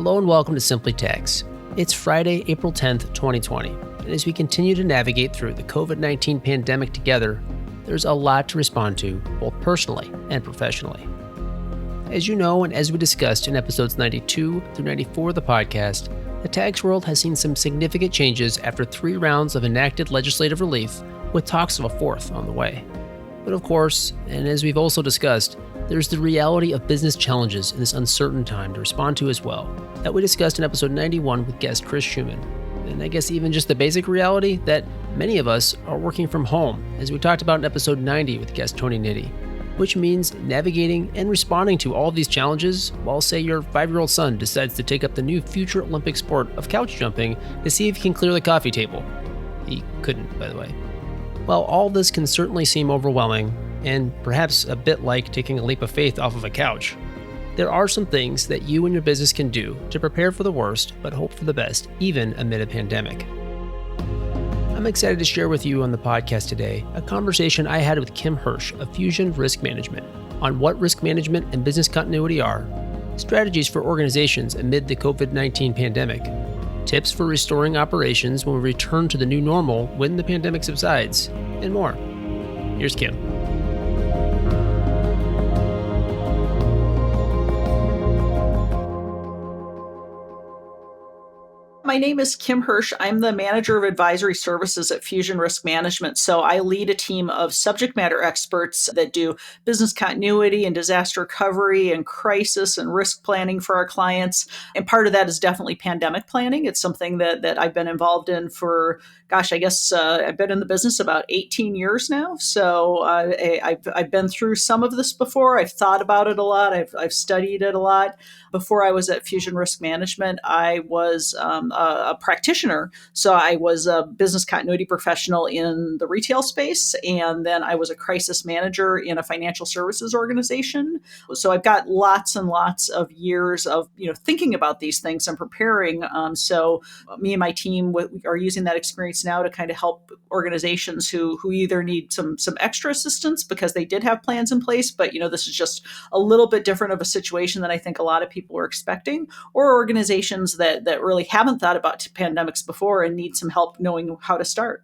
Hello and welcome to Simply Tax. It's Friday, April 10th, 2020, and as we continue to navigate through the COVID-19 pandemic together, there's a lot to respond to, both personally and professionally. As you know, and as we discussed in episodes 92 through 94 of the podcast, the tax world has seen some significant changes after 3 rounds of enacted legislative relief, with talks of a 4th on the way. But of course, and as we've also discussed, there's the reality of business challenges in this uncertain time to respond to as well, that we discussed in episode 91 with guest Chris Schumann. And I guess even just the basic reality that many of us are working from home, as we talked about in episode 90 with guest Tony Nitty, which means navigating and responding to all of these challenges while, say, your 5-year-old son decides to take up the new future Olympic sport of couch jumping to see if he can clear the coffee table. He couldn't, by the way. Well, all this can certainly seem overwhelming, and perhaps a bit like taking a leap of faith off of a couch. There are some things that you and your business can do to prepare for the worst, but hope for the best, even amid a pandemic. I'm excited to share with you on the podcast today a conversation I had with Kim Hirsch of Fusion Risk Management on what risk management and business continuity are, strategies for organizations amid the COVID-19 pandemic, tips for restoring operations when we return to the new normal when the pandemic subsides, and more. Here's Kim. My name is Kim Hirsch. I'm the manager of advisory services at Fusion Risk Management. So I lead a team of subject matter experts that do business continuity and disaster recovery and crisis and risk planning for our clients. And part of that is definitely pandemic planning. It's something that I've been involved in for, I've been in the business about 18 years now. So I've been through some of this before. I've thought about it a lot. I've studied it a lot. Before I was at Fusion Risk Management, I was a practitioner. So I was a business continuity professional in the retail space, and then I was a crisis manager in a financial services organization. So I've got lots and lots of years of thinking about these things and preparing. So me and my team are using that experience now to kind of help organizations who either need some extra assistance because they did have plans in place, but this is just a little bit different of a situation than I think a lot of people were expecting, or organizations that really haven't thought about pandemics before and need some help knowing how to start.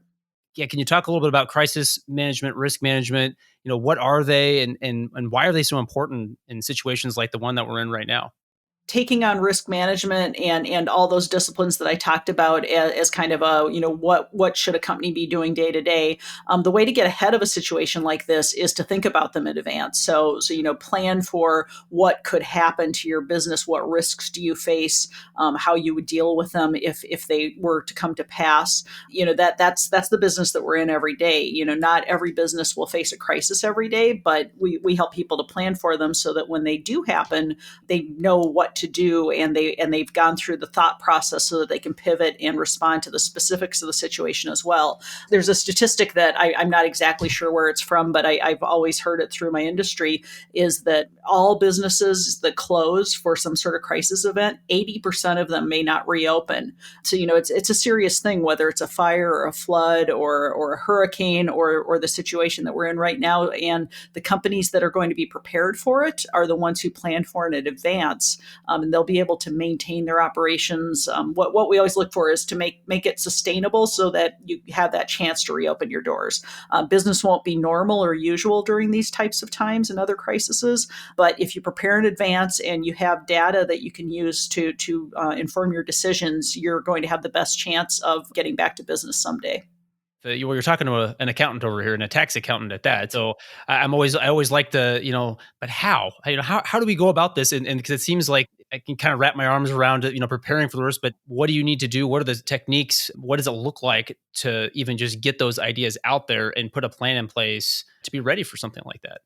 Yeah, can you talk a little bit about crisis management, risk management? What are they and why are they so important in situations like the one that we're in right now? Taking on risk management and all those disciplines that I talked about as kind of a, what should a company be doing day to day? The way to get ahead of a situation like this is to think about them in advance. So plan for what could happen to your business. What risks do you face? How you would deal with them if they were to come to pass. That's the business that we're in every day. Not every business will face a crisis every day, but we help people to plan for them so that when they do happen, they know what to do, and they've gone through the thought process so that they can pivot and respond to the specifics of the situation as well. There's a statistic that I'm not exactly sure where it's from, but I've always heard it through my industry, is that all businesses that close for some sort of crisis event, 80% of them may not reopen. So it's a serious thing, whether it's a fire or a flood or a hurricane or the situation that we're in right now. And the companies that are going to be prepared for it are the ones who plan for it in advance. And they'll be able to maintain their operations. What we always look for is to make it sustainable so that you have that chance to reopen your doors. Business won't be normal or usual during these types of times and other crises, but if you prepare in advance and you have data that you can use to inform your decisions, you're going to have the best chance of getting back to business someday. You're talking to an accountant over here, and a tax accountant at that. So I always like the, but how? How do we go about this? And because it seems like I can kind of wrap my arms around it, preparing for the worst, but what do you need to do? What are the techniques? What does it look like to even just get those ideas out there and put a plan in place to be ready for something like that?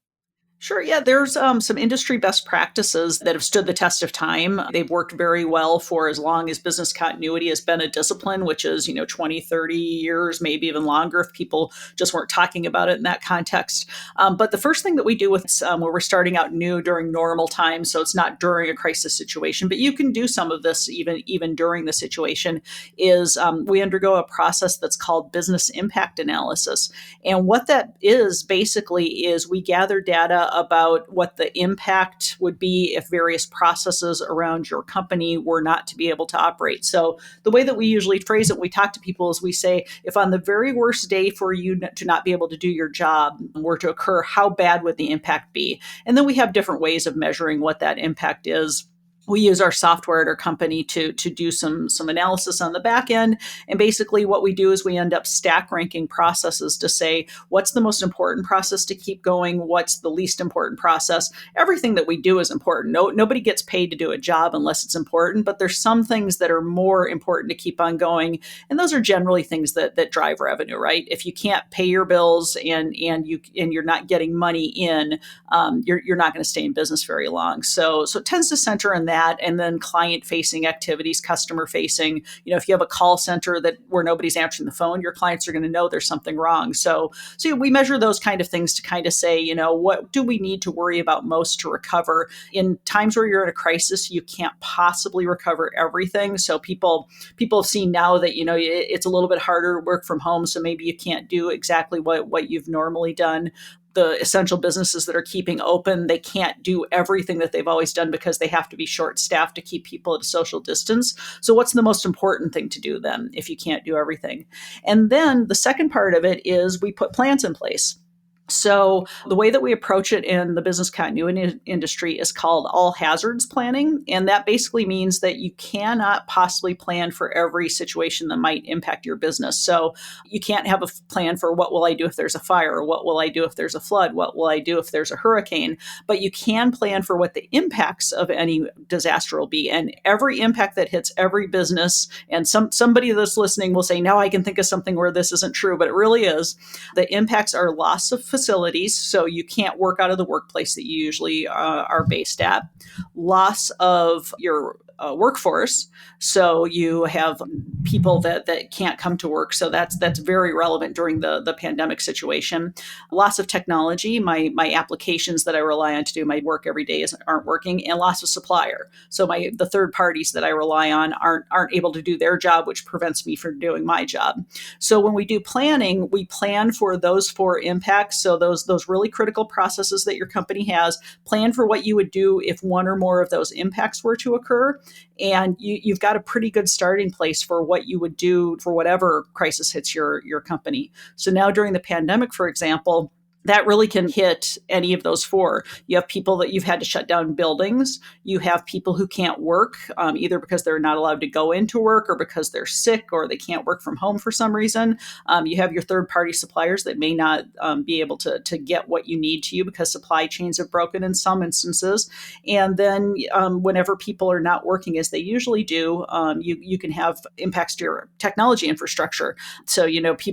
Sure. Yeah, there's some industry best practices that have stood the test of time. They've worked very well for as long as business continuity has been a discipline, which is, 20, 30 years, maybe even longer if people just weren't talking about it in that context. But the first thing that we do with when we're starting out new during normal times, so it's not during a crisis situation, but you can do some of this even during the situation, is we undergo a process that's called business impact analysis. And what that is basically is we gather data about what the impact would be if various processes around your company were not to be able to operate. So the way that we usually phrase it when we talk to people is we say, if on the very worst day for you to not be able to do your job were to occur, how bad would the impact be? And then we have different ways of measuring what that impact is. We use our software at our company to do some analysis on the back end. And basically what we do is we end up stack ranking processes to say, what's the most important process to keep going? What's the least important process? Everything that we do is important. Nobody gets paid to do a job unless it's important, but there's some things that are more important to keep on going. And those are generally things that drive revenue, right? If you can't pay your bills and you're not getting money in, you're not going to stay in business very long. So it tends to center in that. And then client facing activities, customer facing, if you have a call center where nobody's answering the phone, your clients are going to know there's something wrong. So we measure those kind of things to kind of say, what do we need to worry about most to recover? In times where you're in a crisis, you can't possibly recover everything. So people have seen now that, it's a little bit harder to work from home. So maybe you can't do exactly what you've normally done. The essential businesses that are keeping open, they can't do everything that they've always done because they have to be short-staffed to keep people at a social distance. So what's the most important thing to do then if you can't do everything? And then the second part of it is we put plans in place. So the way that we approach it in the business continuity industry is called all hazards planning. And that basically means that you cannot possibly plan for every situation that might impact your business. So you can't have a plan for what will I do if there's a fire, or what will I do if there's a flood, what will I do if there's a hurricane, but you can plan for what the impacts of any disaster will be. And every impact that hits every business, and somebody that's listening will say, now I can think of something where this isn't true, but it really is. The impacts are loss of facilities, so you can't work out of the workplace that you usually are based at. Loss of your workforce, so you have people that can't come to work. So that's very relevant during the pandemic situation. Loss of technology, my applications that I rely on to do my work every day aren't working, and loss of supplier. So the third parties that I rely on aren't able to do their job, which prevents me from doing my job. So when we do planning, we plan for those four impacts. So those really critical processes that your company has, plan for what you would do if one or more of those impacts were to occur. And you've got a pretty good starting place for what you would do for whatever crisis hits your company. So now during the pandemic, for example, that really can hit any of those four. You have people that you've had to shut down buildings. You have people who can't work, either because they're not allowed to go into work or because they're sick or they can't work from home for some reason. You have your third-party suppliers that may not be able to get what you need to you because supply chains have broken in some instances. And then whenever people are not working as they usually do, you can have impacts to your technology infrastructure. So,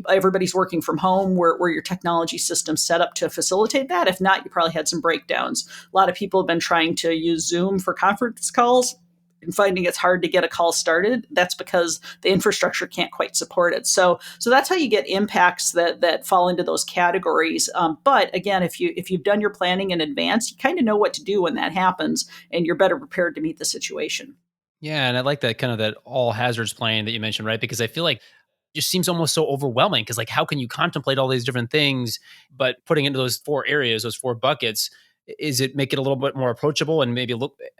everybody's working from home where your technology system's set up to facilitate that. If not, you probably had some breakdowns. A lot of people have been trying to use Zoom for conference calls and finding it's hard to get a call started. That's because the infrastructure can't quite support it. So that's how you get impacts that fall into those categories. But again, if you've done your planning in advance, you kind of know what to do when that happens, and you're better prepared to meet the situation. Yeah, and I like that kind of that all hazards plan that you mentioned, right? Because I feel like just seems almost so overwhelming because how can you contemplate all these different things, but putting into those four areas, those four buckets, is it make it a little bit more approachable and maybe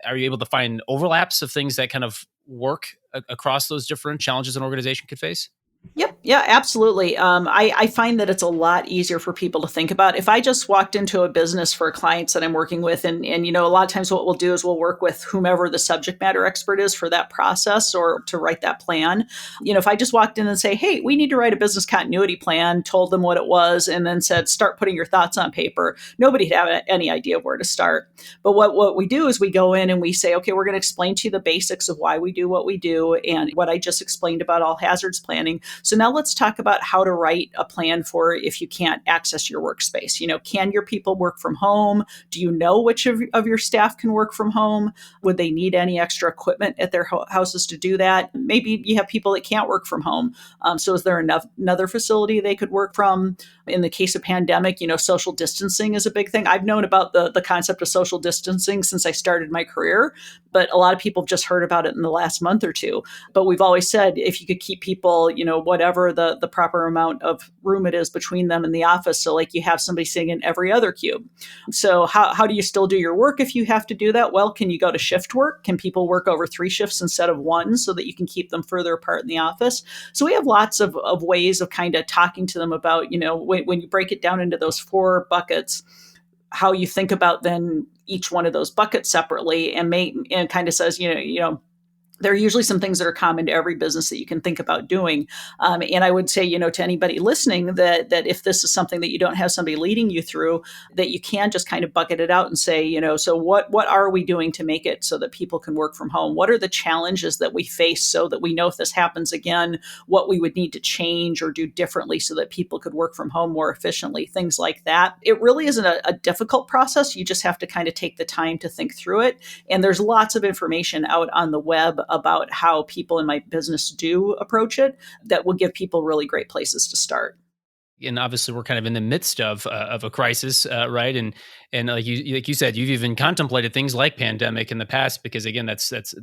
are you able to find overlaps of things that kind of work across those different challenges an organization could face? Yep. Yeah, absolutely. I find that it's a lot easier for people to think about. If I just walked into a business for clients that I'm working with, and a lot of times what we'll do is we'll work with whomever the subject matter expert is for that process or to write that plan. If I just walked in and say, hey, we need to write a business continuity plan, told them what it was, and then said, start putting your thoughts on paper, nobody'd have any idea where to start. But what we do is we go in and we say, okay, we're going to explain to you the basics of why we do what we do and what I just explained about all hazards planning. So now let's talk about how to write a plan for if you can't access your workspace. Can your people work from home? Do you know which of your staff can work from home? Would they need any extra equipment at their houses to do that? Maybe you have people that can't work from home. So is there another facility they could work from? In the case of pandemic, social distancing is a big thing. I've known about the concept of social distancing since I started my career, but a lot of people have just heard about it in the last month or two. But we've always said if you could keep people, whatever the proper amount of room it is between them in the office. So like you have somebody sitting in every other cube. So how do you still do your work if you have to do that? Well, can you go to shift work? Can people work over 3 shifts instead of 1 so that you can keep them further apart in the office? So we have lots of ways of kind of talking to them about, when you break it down into those 4 buckets, how you think about then each one of those buckets separately, and kind of says, there are usually some things that are common to every business that you can think about doing. And I would say, to anybody listening that if this is something that you don't have somebody leading you through, that you can just kind of bucket it out and say, so what are we doing to make it so that people can work from home? What are the challenges that we face so that we know if this happens again, what we would need to change or do differently so that people could work from home more efficiently, things like that. It really isn't a difficult process. You just have to kind of take the time to think through it. And there's lots of information out on the web about how people in my business do approach it that will give people really great places to start. And obviously, we're kind of in the midst of a crisis, right? And like you said, you've even contemplated things like pandemic in the past, because again, that's it's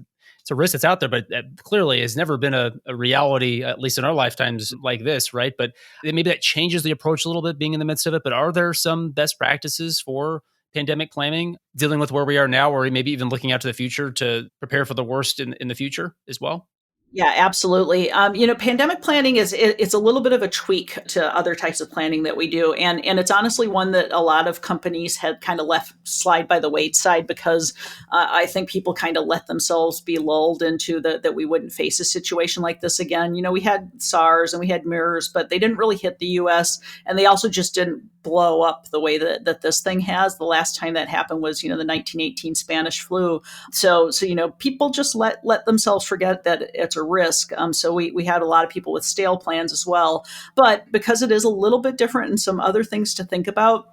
a risk that's out there, but that clearly has never been a reality, at least in our lifetimes, like this, right? But maybe that changes the approach a little bit, being in the midst of it. But are there some best practices for pandemic planning, dealing with where we are now, or maybe even looking out to the future to prepare for the worst in the future as well? Yeah, absolutely. Pandemic planning it's a little bit of a tweak to other types of planning that we do, and it's honestly one that a lot of companies had kind of left slide by the wayside because I think people kind of let themselves be lulled into that we wouldn't face a situation like this again. We had SARS and we had MERS, but they didn't really hit the U.S. and they also just didn't blow up the way that this thing has. The last time that happened was the 1918 Spanish flu. So people just let themselves forget that it's a risk. So we had a lot of people with stale plans as well. But because it is a little bit different and some other things to think about,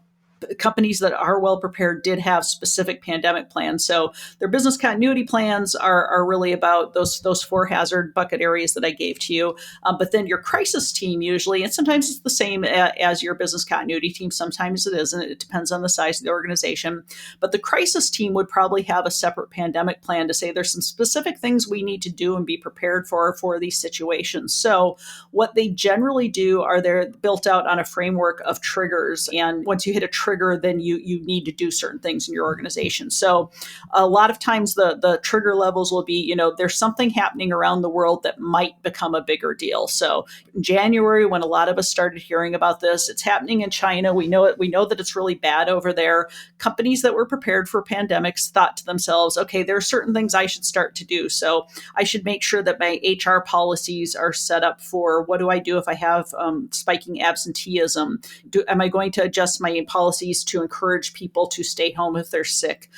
companies that are well prepared did have specific pandemic plans. So their business continuity plans are really about those 4 hazard bucket areas that I gave to you. But then your crisis team usually, and sometimes it's the same as your business continuity team, sometimes it isn't. It depends on the size of the organization. But the crisis team would probably have a separate pandemic plan to say there's some specific things we need to do and be prepared for these situations. So what they generally do are they're built out on a framework of triggers. And once you hit a trigger, then you need to do certain things in your organization. So a lot of times the trigger levels will be, there's something happening around the world that might become a bigger deal. So in January, when a lot of us started hearing about this, it's happening in China. We know it. We know that it's really bad over there. Companies that were prepared for pandemics thought to themselves, okay, there are certain things I should start to do. So I should make sure that my HR policies are set up for what do I do if I have spiking absenteeism? Am I going to adjust my policies to encourage people to stay home if they're sick?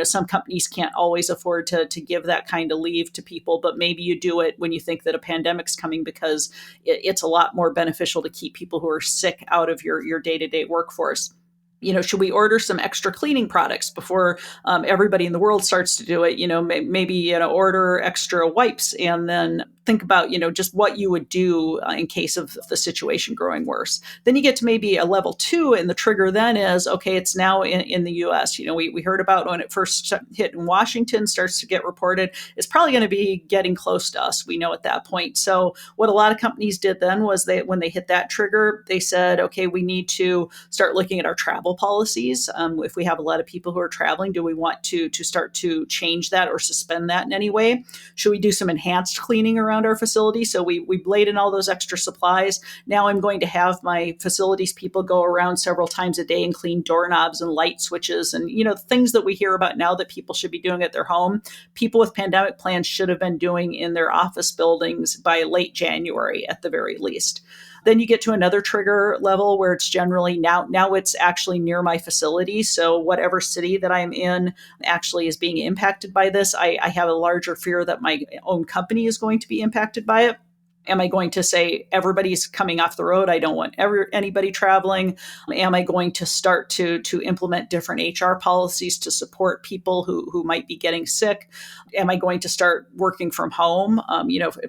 Some companies can't always afford to give that kind of leave to people, but maybe you do it when you think that a pandemic's coming because it's a lot more beneficial to keep people who are sick out of your day-to-day workforce. Should we order some extra cleaning products before everybody in the world starts to do it? Maybe order extra wipes and then think about, just what you would do in case of the situation growing worse. Then you get to maybe a level 2, and the trigger then is, okay, it's now in the US. We heard about when it first hit in Washington, starts to get reported. It's probably going to be getting close to us. We know at that point. So what a lot of companies did then was when they hit that trigger, they said, okay, we need to start looking at our travel policies. If we have a lot of people who are traveling, do we want to start to change that or suspend that in any way? Should we do some enhanced cleaning around our facility? So we laid in all those extra supplies. Now I'm going to have my facilities people go around several times a day and clean doorknobs and light switches and, things that we hear about now that people should be doing at their home. People with pandemic plans should have been doing in their office buildings by late January at the very least. Then you get to another trigger level where it's generally now it's actually near my facility. So whatever city that I'm in actually is being impacted by this. I have a larger fear that my own company is going to be impacted by it. Am I going to say everybody's coming off the road? I don't want anybody traveling. Am I going to start to implement different HR policies to support people who might be getting sick? Am I going to start working from home?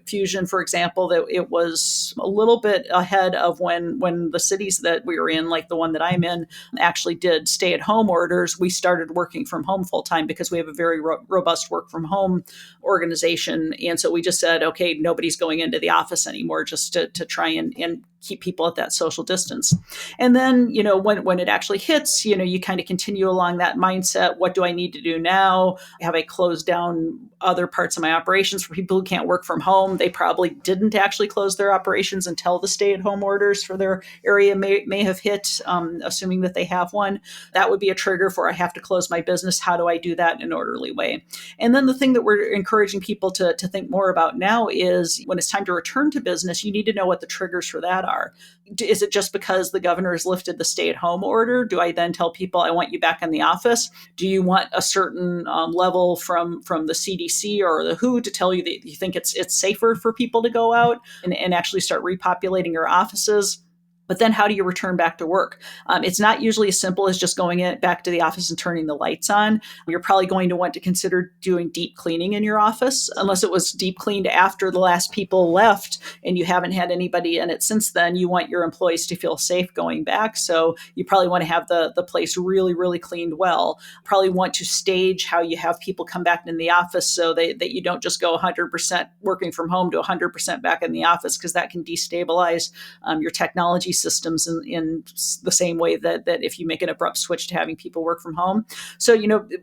Fusion, for example, that it was a little bit ahead of when the cities that we were in, like the one that I'm in, actually did stay-at-home orders. We started working from home full-time because we have a very robust work-from-home organization. And so we just said, okay, nobody's going into the office office anymore, just to try and keep people at that social distance. And then, when it actually hits, you kind of continue along that mindset. What do I need to do now? Have I closed down other parts of my operations for people who can't work from home? They probably didn't actually close their operations until the stay-at-home orders for their area may have hit, assuming that they have one. That would be a trigger for I have to close my business. How do I do that in an orderly way? And then the thing that we're encouraging people to think more about now is when it's time to return to business, you need to know what the triggers for that are. Is it just because the governor has lifted the stay-at-home order? Do I then tell people I want you back in the office? Do you want a certain level from the CDC or the WHO to tell you that you think it's safer for people to go out and actually start repopulating your offices? But then how do you return back to work? It's not usually as simple as just going back to the office and turning the lights on. You're probably going to want to consider doing deep cleaning in your office, unless it was deep cleaned after the last people left and you haven't had anybody in it since then. You want your employees to feel safe going back. So you probably want to have the place really, really cleaned well. Probably want to stage how you have people come back in the office so that you don't just go 100% working from home to 100% back in the office, because that can destabilize your technology systems in the same way that if you make an abrupt switch to having people work from home. So,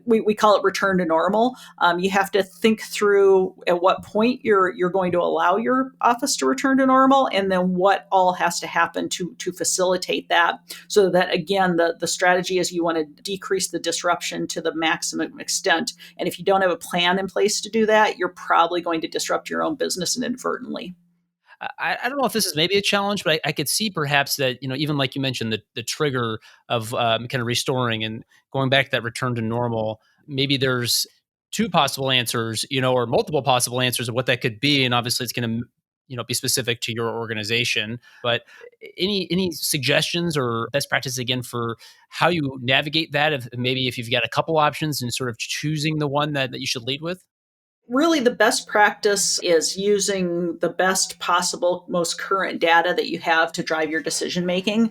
we call it return to normal. You have to think through at what point you're going to allow your office to return to normal, and then what all has to happen to facilitate that. So that, again, the strategy is you want to decrease the disruption to the maximum extent. And if you don't have a plan in place to do that, you're probably going to disrupt your own business inadvertently. I don't know if this is maybe a challenge, but I could see perhaps that, even like you mentioned, the trigger of kind of restoring and going back to that return to normal, maybe there's two possible answers, or multiple possible answers of what that could be. And obviously it's going to, be specific to your organization. But any suggestions or best practices again for how you navigate that? If you've got a couple options and sort of choosing the one that you should lead with? Really, the best practice is using the best possible, most current data that you have to drive your decision making.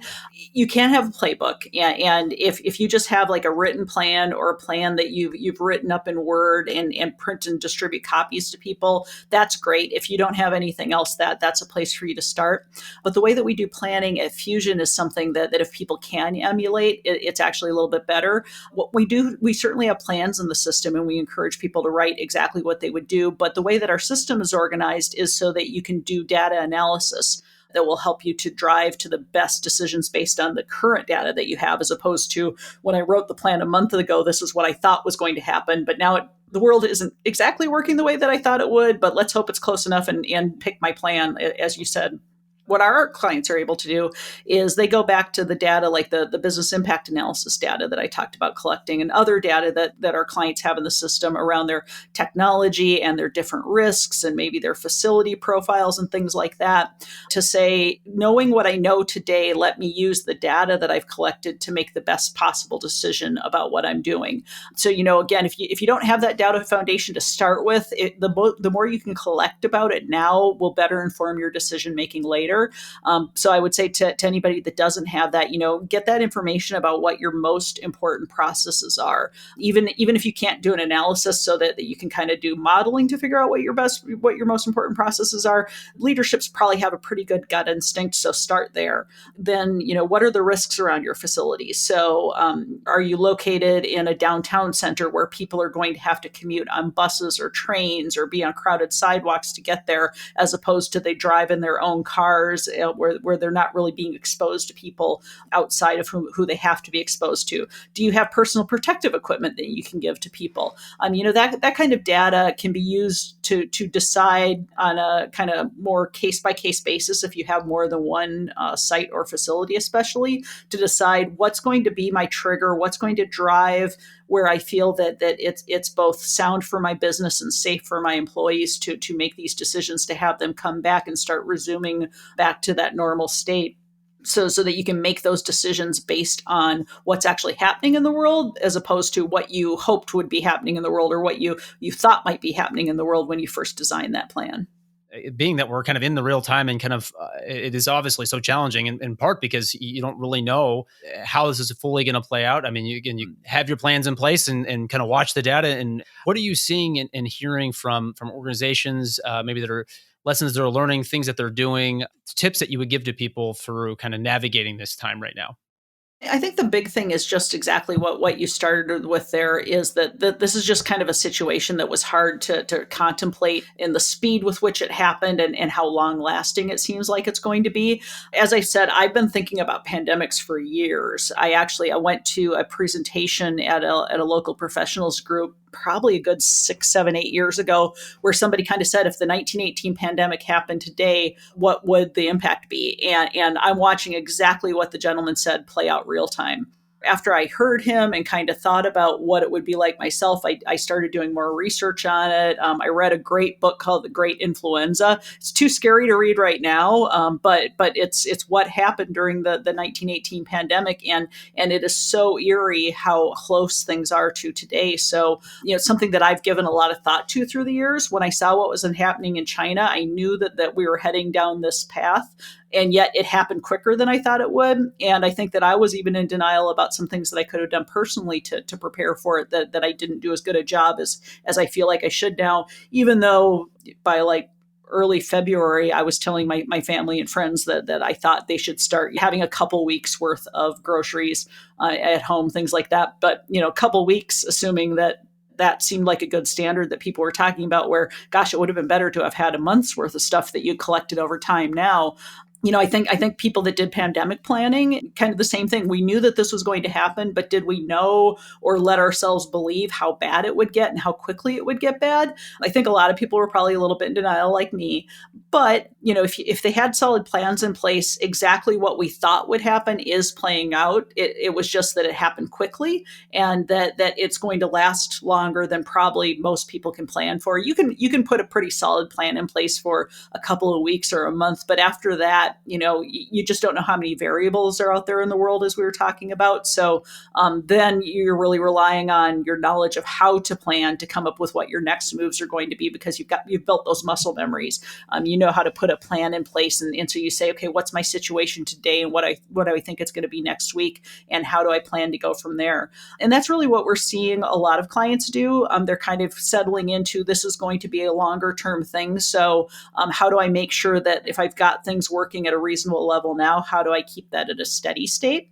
You can't have a playbook, and if you just have like a written plan or a plan that you've written up in Word and print and distribute copies to people, that's great. If you don't have anything else, that's a place for you to start. But the way that we do planning at Fusion is something that if people can emulate, it's actually a little bit better. What we do, we certainly have plans in the system, and we encourage people to write exactly what they would do. But the way that our system is organized is so that you can do data analysis that will help you to drive to the best decisions based on the current data that you have, as opposed to when I wrote the plan a month ago, this is what I thought was going to happen. But now the world isn't exactly working the way that I thought it would, but let's hope it's close enough and pick my plan, as you said. What our clients are able to do is they go back to the data, like the business impact analysis data that I talked about collecting, and other data that our clients have in the system around their technology and their different risks and maybe their facility profiles and things like that, to say, knowing what I know today, let me use the data that I've collected to make the best possible decision about what I'm doing. So, again, if you don't have that data foundation to start with, the more you can collect about it now will better inform your decision making later. So I would say to anybody that doesn't have that, get that information about what your most important processes are. Even if you can't do an analysis, so that you can kind of do modeling to figure out what your most important processes are. Leaderships probably have a pretty good gut instinct, so start there. Then, what are the risks around your facilities? So are you located in a downtown center where people are going to have to commute on buses or trains or be on crowded sidewalks to get there, as opposed to they drive in their own cars, where they're not really being exposed to people outside of who they have to be exposed to? Do you have personal protective equipment that you can give to people? That kind of data can be used to decide on a kind of more case-by-case basis, if you have more than one site or facility, especially, to decide what's going to be my trigger, what's going to drive where I feel that it's both sound for my business and safe for my employees to make these decisions, to have them come back and start resuming back to that normal state. So that you can make those decisions based on what's actually happening in the world, as opposed to what you hoped would be happening in the world, or what you thought might be happening in the world when you first designed that plan. Being that we're kind of in the real time and kind of it is obviously so challenging in part because you don't really know how this is fully going to play out. I mean, you have your plans in place and kind of watch the data. And what are you seeing and hearing from organizations maybe that are lessons they're learning, things that they're doing, tips that you would give to people through kind of navigating this time right now? I think the big thing is just exactly what you started with there is that this is just kind of a situation that was hard to contemplate in the speed with which it happened and how long lasting it seems like it's going to be. As I said, I've been thinking about pandemics for years. I went to a presentation at a local professionals group probably a good 6, 7, 8 years ago, where somebody kind of said, if the 1918 pandemic happened today, what would the impact be? And I'm watching exactly what the gentleman said play out real time. After I heard him and kind of thought about what it would be like myself, I started doing more research on it. I read a great book called The Great Influenza. It's too scary to read right now, but it's what happened during the 1918 pandemic, and it is so eerie how close things are to today. So something that I've given a lot of thought to through the years. When I saw what was happening in China, I knew that we were heading down this path, and yet it happened quicker than I thought it would. And I think that I was even in denial about some things that I could have done personally to prepare for it, that I didn't do as good a job as I feel like I should now, even though by like early February, I was telling my family and friends that I thought they should start having a couple weeks worth of groceries at home, things like that. But, a couple weeks, assuming that seemed like a good standard that people were talking about, where, gosh, it would have been better to have had a month's worth of stuff that you collected over time now. I think people that did pandemic planning, kind of the same thing. We knew that this was going to happen, but did we know or let ourselves believe how bad it would get and how quickly it would get bad? I think a lot of people were probably a little bit in denial like me. But, if they had solid plans in place, exactly what we thought would happen is playing out. It was just that it happened quickly, and that it's going to last longer than probably most people can plan for. You can put a pretty solid plan in place for a couple of weeks or a month, but after that, you just don't know how many variables are out there in the world, as we were talking about. So then you're really relying on your knowledge of how to plan to come up with what your next moves are going to be, because you've built those muscle memories. You know how to put a plan in place, and so you say, okay, what's my situation today, and what do I think it's going to be next week, and how do I plan to go from there? And that's really what we're seeing a lot of clients do. They're kind of settling into, this is going to be a longer term thing. So how do I make sure that if I've got things working at a reasonable level now, how do I keep that at a steady state?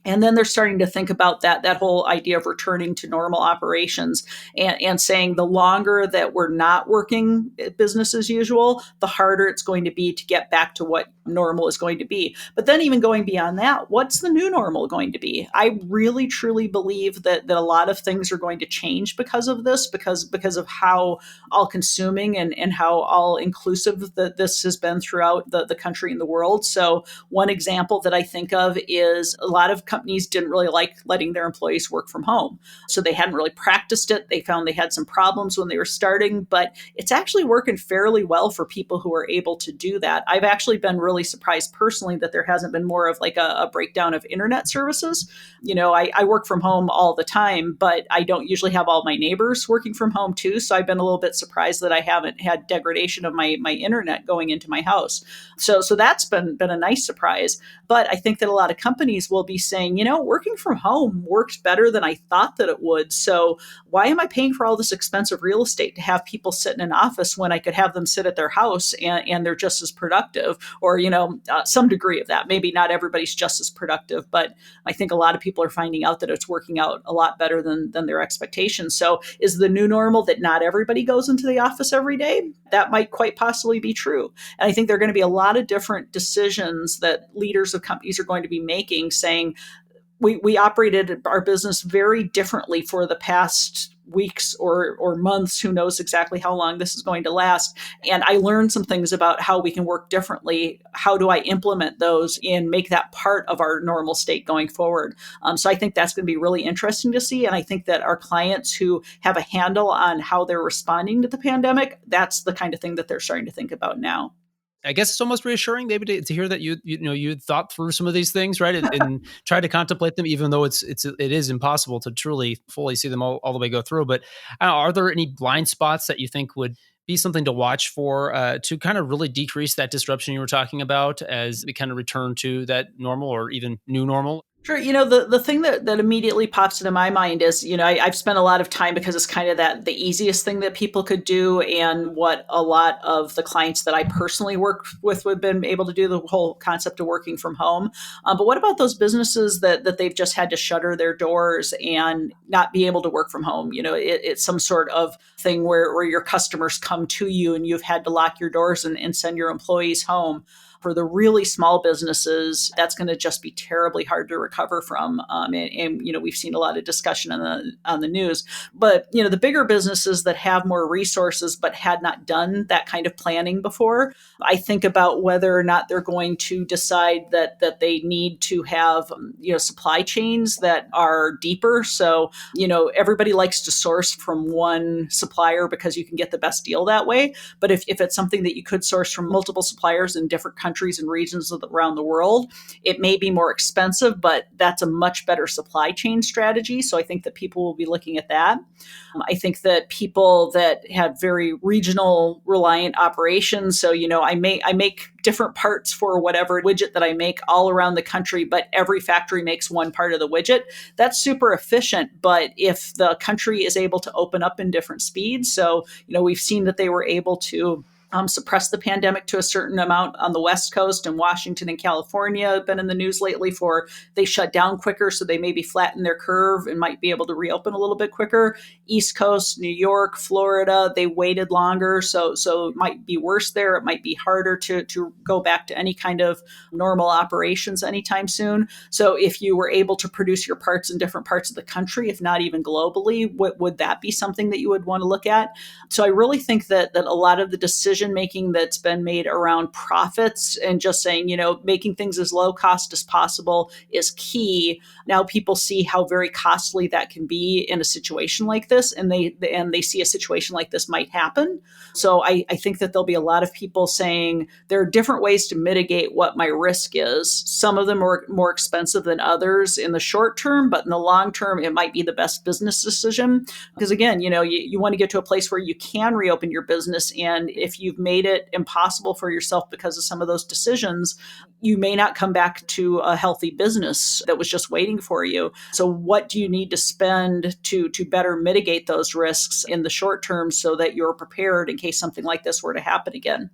And then they're starting to think about that whole idea of returning to normal operations, and saying the longer that we're not working business as usual, the harder it's going to be to get back to what normal is going to be. But then even going beyond that, what's the new normal going to be? I really truly believe that a lot of things are going to change because of this, because of how all consuming and how all inclusive that this has been throughout the country and the world. So one example that I think of is a lot of companies didn't really like letting their employees work from home. So they hadn't really practiced it. They found they had some problems when they were starting, but it's actually working fairly well for people who are able to do that. I've actually been really surprised personally that there hasn't been more of like a breakdown of internet services. I work from home all the time, but I don't usually have all my neighbors working from home too. So I've been a little bit surprised that I haven't had degradation of my internet going into my house. So that's been a nice surprise. But I think that a lot of companies will be saying, working from home worked better than I thought that it would. So why am I paying for all this expensive real estate to have people sit in an office when I could have them sit at their house and they're just as productive? Or, some degree of that. Maybe not everybody's just as productive, but I think a lot of people are finding out that it's working out a lot better than their expectations. So is the new normal that not everybody goes into the office every day? That might quite possibly be true. And I think there are going to be a lot of different decisions that leaders of companies are going to be making, saying, we operated our business very differently for the past weeks or months. Who knows exactly how long this is going to last? And I learned some things about how we can work differently. How do I implement those and make that part of our normal state going forward? So I think that's going to be really interesting to see. And I think that our clients who have a handle on how they're responding to the pandemic, that's the kind of thing that they're starting to think about now. I guess it's almost reassuring, maybe, to hear that you thought through some of these things, right, and tried to contemplate them, even though it is impossible to truly fully see them all the way go through. But are there any blind spots that you think would be something to watch for, to kind of really decrease that disruption you were talking about as we kind of return to that normal or even new normal? Sure. The thing that immediately pops into my mind is, I've spent a lot of time because it's kind of the easiest thing that people could do, and what a lot of the clients that I personally work with would have been able to do, the whole concept of working from home. But what about those businesses that they've just had to shutter their doors and not be able to work from home? It's some sort of thing where your customers come to you and you've had to lock your doors and send your employees home. For the really small businesses, that's going to just be terribly hard to recover from. And we've seen a lot of discussion on the news. But the bigger businesses that have more resources but had not done that kind of planning before, I think about whether or not they're going to decide that they need to have supply chains that are deeper. So everybody likes to source from one supplier because you can get the best deal that way. But if it's something that you could source from multiple suppliers in different countries and regions around the world, it may be more expensive, but that's a much better supply chain strategy. So I think that people will be looking at that. I think that people that have very regional reliant operations, so I make different parts for whatever widget that I make all around the country, but every factory makes one part of the widget. That's super efficient. But if the country is able to open up in different speeds, so we've seen that they were able to suppress the pandemic to a certain amount on the West Coast, and Washington and California have been in the news lately for they shut down quicker, so they maybe flatten their curve and might be able to reopen a little bit quicker. East Coast, New York, Florida, they waited longer, so it might be worse there. It might be harder to go back to any kind of normal operations anytime soon. So if you were able to produce your parts in different parts of the country, if not even globally, would that be something that you would want to look at? So I really think that a lot of the decision making that's been made around profits and just saying, making things as low cost as possible is key. Now people see how very costly that can be in a situation like this, and they see a situation like this might happen. So I think that there'll be a lot of people saying there are different ways to mitigate what my risk is. Some of them are more expensive than others in the short term, but in the long term, it might be the best business decision. Because again, you want to get to a place where you can reopen your business, and if you've made it impossible for yourself because of some of those decisions, you may not come back to a healthy business that was just waiting for you. So what do you need to spend to better mitigate those risks in the short term so that you're prepared in case something like this were to happen again?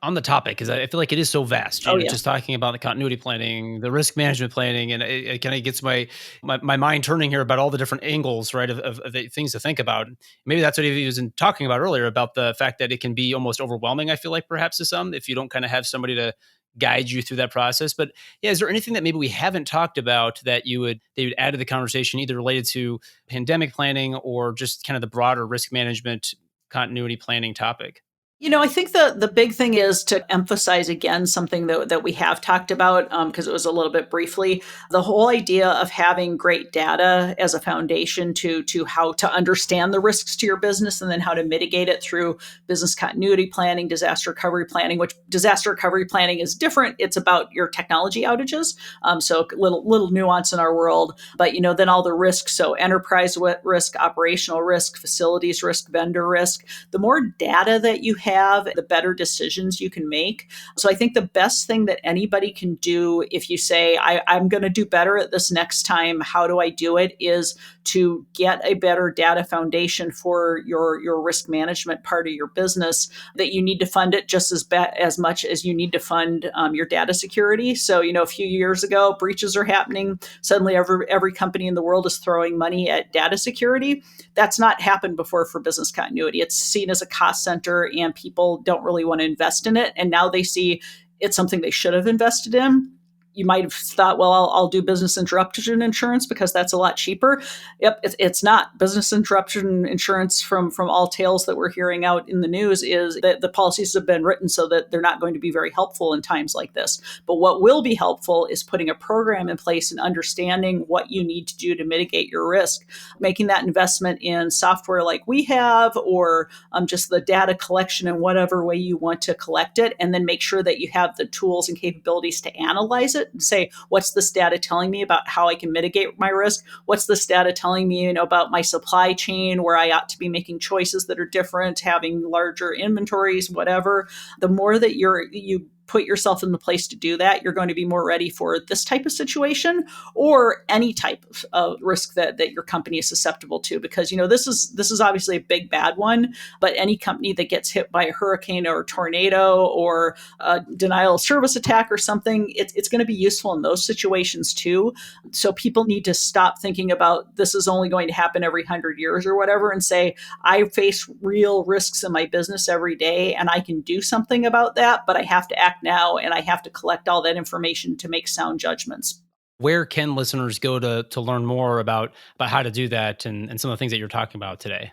On the topic, because I feel like it is so vast, Oh, yeah. just talking about the continuity planning, the risk management planning, and it kind of gets my mind turning here about all the different angles, right, of the things to think about. Maybe that's what he was talking about earlier, about the fact that it can be almost overwhelming, I feel like, perhaps to some, if you don't kind of have somebody to guide you through that process. But yeah, is there anything that maybe we haven't talked about that you would add to the conversation, either related to pandemic planning or just kind of the broader risk management continuity planning topic? I think the big thing is to emphasize again something that we have talked about, because it was a little bit briefly, the whole idea of having great data as a foundation to how to understand the risks to your business, and then how to mitigate it through business continuity planning, disaster recovery planning. Which disaster recovery planning is different. It's about your technology outages, so little nuance in our world. But then all the risks, so enterprise risk, operational risk, facilities risk, vendor risk. The more data that you have, the better decisions you can make. So I think the best thing that anybody can do, if you say, I'm going to do better at this next time, how do I do it, is to get a better data foundation for your risk management part of your business, that you need to fund it just as much as you need to fund your data security. So, a few years ago, breaches are happening. Suddenly every company in the world is throwing money at data security. That's not happened before for business continuity. It's seen as a cost center, and people don't really want to invest in it. And now they see it's something they should have invested in. You might have thought, well, I'll do business interruption insurance because that's a lot cheaper. Yep, it's not. Business interruption insurance, from all tales that we're hearing out in the news, is that the policies have been written so that they're not going to be very helpful in times like this. But what will be helpful is putting a program in place and understanding what you need to do to mitigate your risk, making that investment in software like we have, or just the data collection in whatever way you want to collect it, and then make sure that you have the tools and capabilities to analyze it and say, what's this data telling me about how I can mitigate my risk? What's this data telling me, about my supply chain, where I ought to be making choices that are different, having larger inventories, whatever. The more that you put yourself in the place to do that, you're going to be more ready for this type of situation or any type of risk that your company is susceptible to. Because, this is obviously a big bad one, but any company that gets hit by a hurricane or a tornado or a denial of service attack or something, it's going to be useful in those situations too. So people need to stop thinking about this is only going to happen every 100 years or whatever, and say, I face real risks in my business every day and I can do something about that, but I have to act now and I have to collect all that information to make sound judgments. Where can listeners go to learn more about how to do that and some of the things that you're talking about today?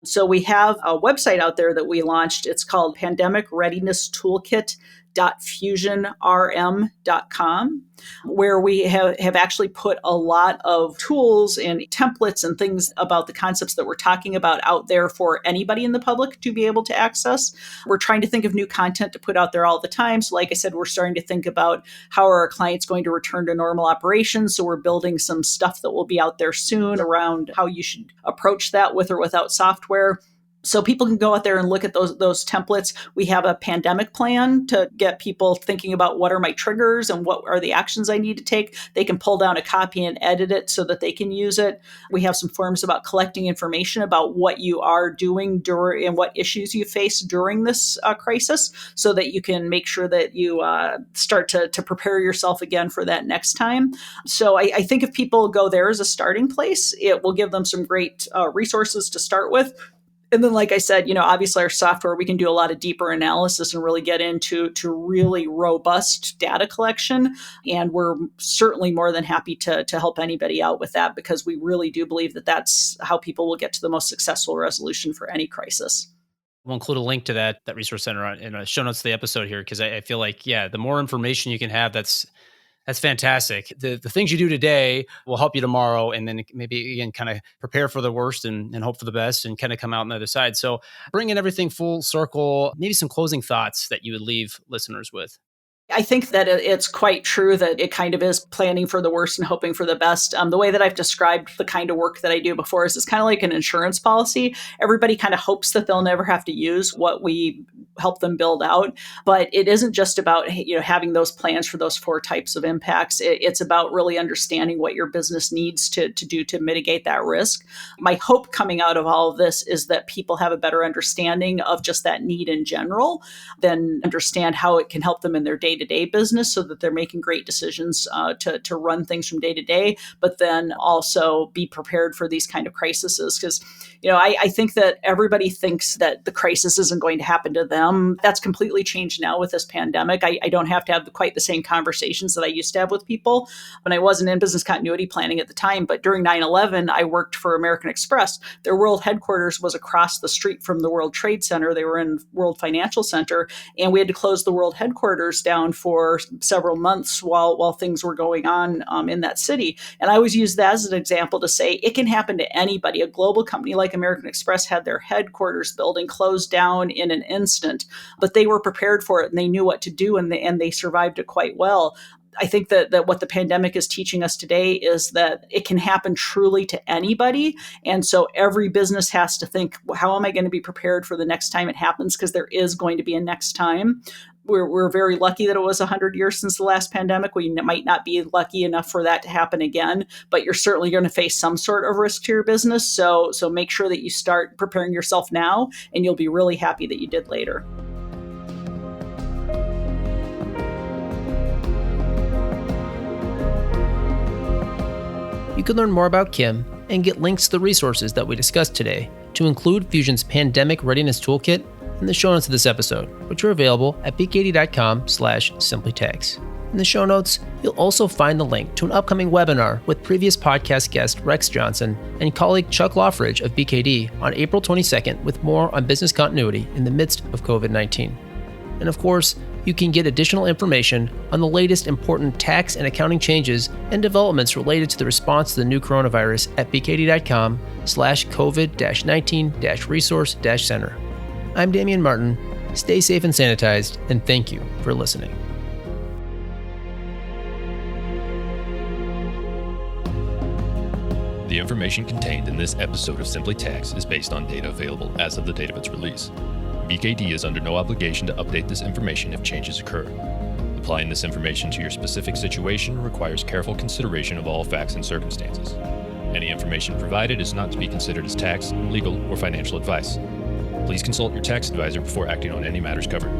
So we have a website out there that we launched. It's called Pandemic Readiness Toolkit .fusionrm.com, where we have actually put a lot of tools and templates and things about the concepts that we're talking about out there for anybody in the public to be able to access. We're trying to think of new content to put out there all the time. So like I said, we're starting to think about how are our clients going to return to normal operations. So we're building some stuff that will be out there soon around how you should approach that with or without software. So people can go out there and look at those templates. We have a pandemic plan to get people thinking about what are my triggers and what are the actions I need to take. They can pull down a copy and edit it so that they can use it. We have some forms about collecting information about what you are doing during and what issues you face during this crisis, so that you can make sure that you start to prepare yourself again for that next time. So I think if people go there as a starting place, it will give them some great resources to start with. And then, like I said, obviously our software, we can do a lot of deeper analysis and really get into really robust data collection. And we're certainly more than happy to help anybody out with that, because we really do believe that that's how people will get to the most successful resolution for any crisis. We'll include a link to that resource center in the show notes of the episode here, because I feel like, the more information you can have, that's fantastic. The things you do today will help you tomorrow, and then maybe again kind of prepare for the worst and hope for the best and kind of come out on the other side. So bringing everything full circle, maybe some closing thoughts that you would leave listeners with. I think that it's quite true that it kind of is planning for the worst and hoping for the best. The way that I've described the kind of work that I do before is it's kind of like an insurance policy. Everybody kind of hopes that they'll never have to use what we help them build out. But it isn't just about having those plans for those 4 types of impacts. It's about really understanding what your business needs to do to mitigate that risk. My hope coming out of all of this is that people have a better understanding of just that need in general, then understand how it can help them in their day-to-day business, so that they're making great decisions to run things from day to day, but then also be prepared for these kind of crises. Because, I think that everybody thinks that the crisis isn't going to happen to them. That's completely changed now with this pandemic. I don't have to have quite the same conversations that I used to have with people when I wasn't in business continuity planning at the time. But during 9/11, I worked for American Express. Their world headquarters was across the street from the World Trade Center. They were in World Financial Center, and we had to close the world headquarters down for several months while things were going on in that city. And I always use that as an example to say it can happen to anybody. A global company like American Express had their headquarters building closed down in an instant, but they were prepared for it and they knew what to do, and they survived it quite well. I think that what the pandemic is teaching us today is that it can happen truly to anybody. And so every business has to think, how am I going to be prepared for the next time it happens? Because there is going to be a next time. We're very lucky that it was 100 years since the last pandemic. We might not be lucky enough for that to happen again, but you're certainly going to face some sort of risk to your business. So make sure that you start preparing yourself now, and you'll be really happy that you did later. You can learn more about Kim and get links to the resources that we discussed today, to include Fusion's Pandemic Readiness Toolkit, in the show notes of this episode, which are available at bk80.com/simplytax. In the show notes, you'll also find the link to an upcoming webinar with previous podcast guest Rex Johnson and colleague Chuck Loffridge of BKD on April 22nd, with more on business continuity in the midst of COVID-19. And of course, you can get additional information on the latest important tax and accounting changes and developments related to the response to the new coronavirus at bk80.com/COVID-19-resource-center. I'm Damien Martin. Stay safe and sanitized, and thank you for listening. The information contained in this episode of Simply Tax is based on data available as of the date of its release. VKD is under no obligation to update this information if changes occur. Applying this information to your specific situation requires careful consideration of all facts and circumstances. Any information provided is not to be considered as tax, legal, or financial advice. Please consult your tax advisor before acting on any matters covered.